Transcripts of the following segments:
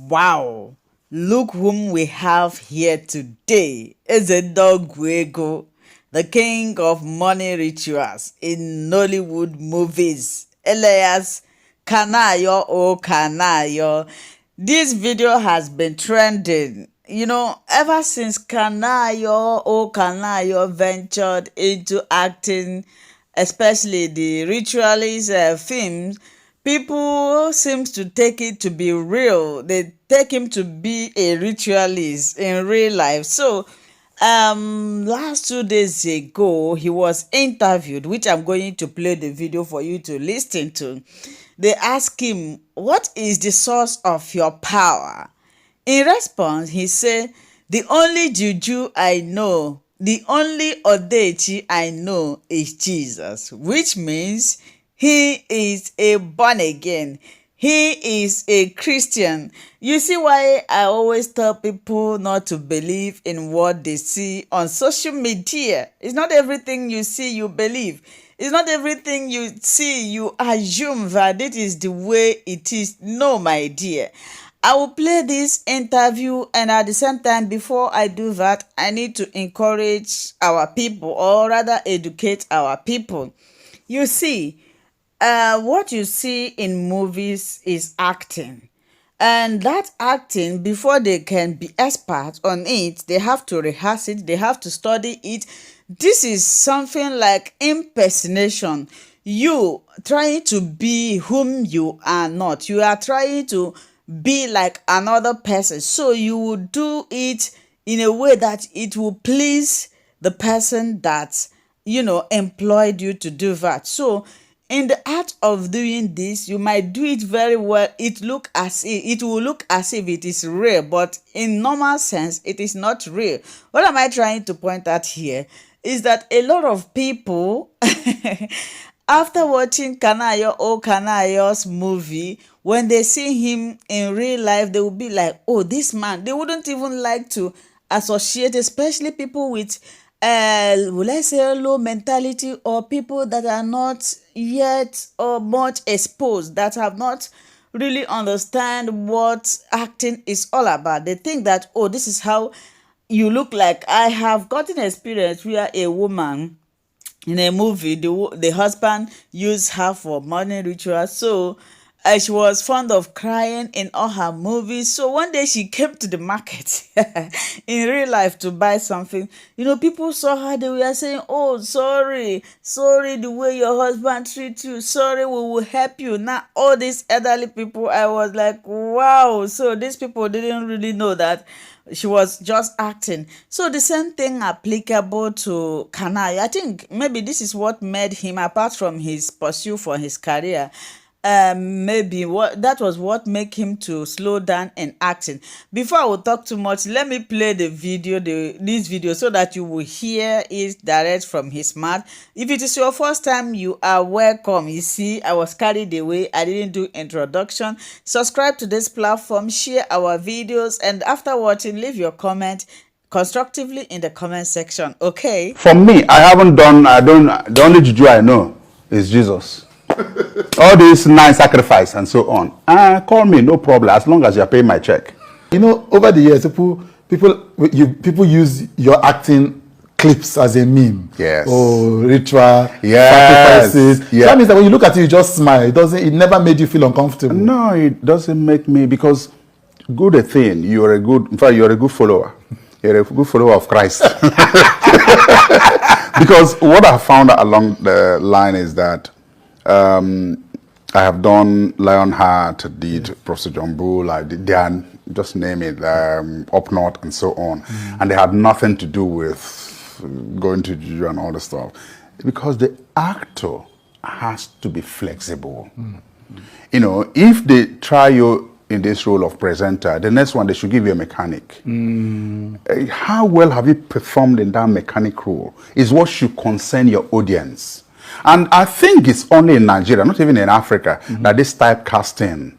Wow, look whom we have here today. Ezedogwego, the king of money rituals in Nollywood movies, alias Kanayo or Kanayo. This video has been trending, ever since Kanayo or Kanayo ventured into acting, especially the ritualist films. People seems to take it to be real. They take him to be a ritualist in real life. So last 2 days ago he was interviewed, which I'm going to play the video for you to listen to. They asked him, what is the source of your power? In response, he said, the only juju I know, the only odechi I know is Jesus, which means he is a born again. He is a Christian. You see why I always tell people not to believe in what they see on social media. It's not everything you see you believe. It's not everything you see you assume that it is the way it is. No, my dear. I will play this interview, and at the same time, before I do that, I need to encourage our people, or rather educate our people. You see, what you see in movies is acting. And that acting, before they can be experts on it, they have to rehearse it, they have to study it. This is something like impersonation. You trying to be whom you are not. You are trying to be like another person. So you will do it in a way that it will please the person that, employed you to do that. So in the art of doing this, you might do it very well. It will look as if it is real, but in normal sense, it is not real. What am I trying to point out here is that a lot of people, after watching Kanayo or Kanayo's movie, when they see him in real life, they will be like, oh, this man. They wouldn't even like to associate, especially people with will I say low mentality, or people that are not yet or much exposed, that have not really understand what acting is all about. They think that, oh, this is how you look like. I have gotten experience where a woman in a movie, the husband used her for money rituals. So she was fond of crying in all her movies. So one day she came to the market in real life to buy something. People saw her, they were saying, oh, sorry the way your husband treats you. Sorry, we will help you. Now, all these elderly people, I was like, wow. So these people didn't really know that she was just acting. So the same thing applicable to Kanayo. I think maybe this is what made him, apart from his pursuit for his career, maybe that was what made him to slow down in acting. Before I will talk too much, let me play the video, this video, so that you will hear it direct from his mouth. If it is your first time, you are welcome. You see, I was carried away. I didn't do introduction. Subscribe to this platform, share our videos, and after watching, leave your comment constructively in the comment section. Okay? For me, the only juju I know is Jesus. All this nice sacrifice and so on. Call me, no problem, as long as you're paying my check. Over the years, people use your acting clips as a meme. Yes. Or ritual, yes. sacrifices. Yeah. So that means that when you look at it, you just smile. It never made you feel uncomfortable. No, it doesn't make me, because good a thing, you're a good follower. You're a good follower of Christ. Because what I found along the line is that I have done Lionheart, did Professor John Bull, I did just name it, Up North and so on. And they had nothing to do with going to juju and all the stuff. Because the actor has to be flexible. If they try you in this role of presenter, the next one they should give you a mechanic. How well have you performed in that mechanic role is what should concern your audience. And I think it's only in Nigeria, not even in Africa, that this typecasting,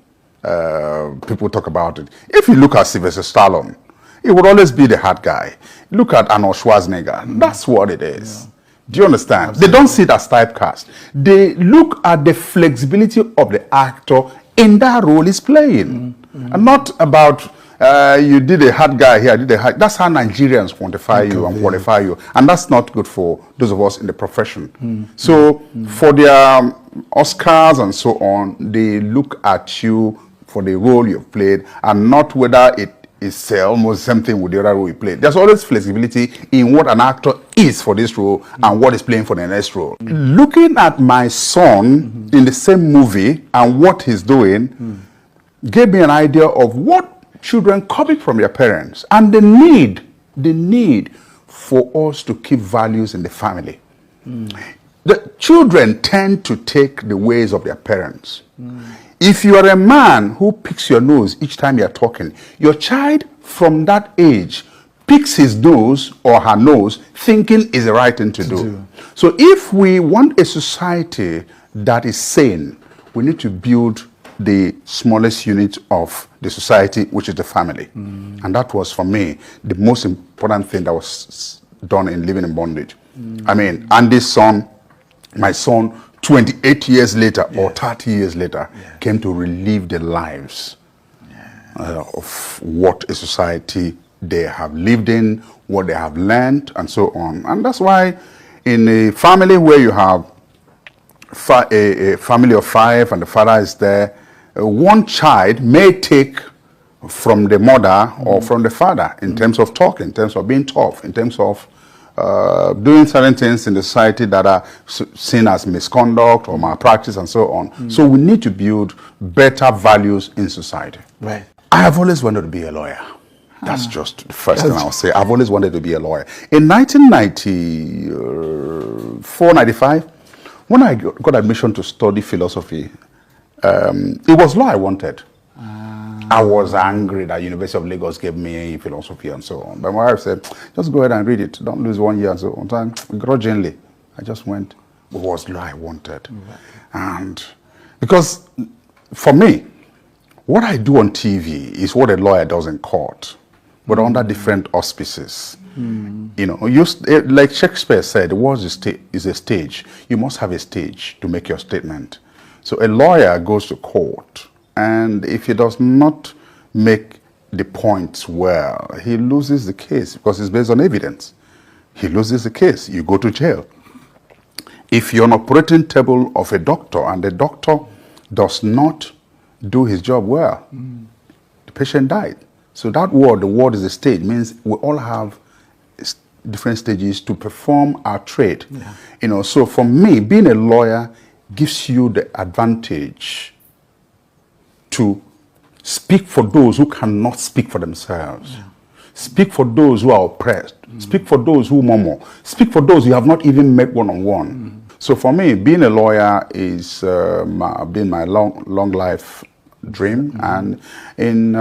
people talk about it. If you look at Sylvester Stallone, it would always be the hard guy. Look at Arnold Schwarzenegger. That's what it is. Yeah. Do you understand? Absolutely. They don't see it as typecast. They look at the flexibility of the actor in that role he's playing. And not about you did a hard guy here, I did a hard. That's how Nigerians quantify you and qualify you. And that's not good for those of us in the profession. So for their Oscars and so on, they look at you for the role you've played and not whether it is almost the same thing with the other role you played. There's always flexibility in what an actor is for this role and what is playing for the next role. Looking at my son in the same movie and what he's doing gave me an idea of what children copy from their parents and the need for us to keep values in the family. The children tend to take the ways of their parents. If you are a man who picks your nose each time you're talking, your child from that age picks his nose or her nose thinking is the right thing to do. So if we want a society that is sane, we need to build the smallest unit of the society, which is the family. And that was, for me, the most important thing that was done in living in bondage. I mean, Andy's son, my son, 28 years later or 30 years later, came to relive the lives of what a society they have lived in, what they have learned, and so on. And that's why in a family where you have a family of 5 and the father is there, one child may take from the mother or from the father in terms of talking, in terms of being tough, in terms of doing certain things in the society that are seen as misconduct or malpractice and so on. So we need to build better values in society. Right. I have always wanted to be a lawyer. That's just the first thing I'll say. I've always wanted to be a lawyer. In 1994, 95, when I got admission to study philosophy, it was law I wanted. I was angry that University of Lagos gave me philosophy and so on. But my wife said, just go ahead and read it. Don't lose 1 year and so on. Grudgingly, I just went. It was law I wanted. And because for me, what I do on TV is what a lawyer does in court, but under different auspices. You know, like Shakespeare said, the world is a stage. You must have a stage to make your statement. So a lawyer goes to court, and if he does not make the points well, he loses the case because it's based on evidence. He loses the case. You go to jail. If you're on an operating table of a doctor and the doctor does not do his job well, the patient died. So that word, the word is a stage, means we all have different stages to perform our trade. You know, so for me, being a lawyer gives you the advantage to speak for those who cannot speak for themselves. Speak for those who are oppressed. Speak for those who murmur. Speak for those you have not even met one-on-one. So for me, being a lawyer is been my long life dream. And in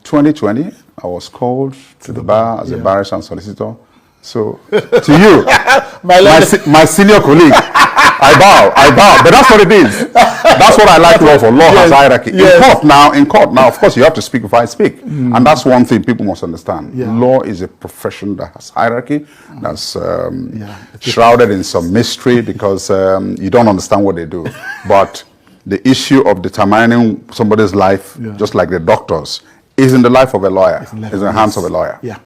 2020, I was called to the bar as a barrister and solicitor. So to you, my senior colleague, I bow. But that's what it is. That's what I like law for. Law has hierarchy. In court now, of course, you have to speak before I speak. And that's one thing people must understand. Law is a profession that has hierarchy, that's shrouded in some mystery because you don't understand what they do. But the issue of determining somebody's life, just like the doctors, is in the life of a lawyer, is in the hands of a lawyer.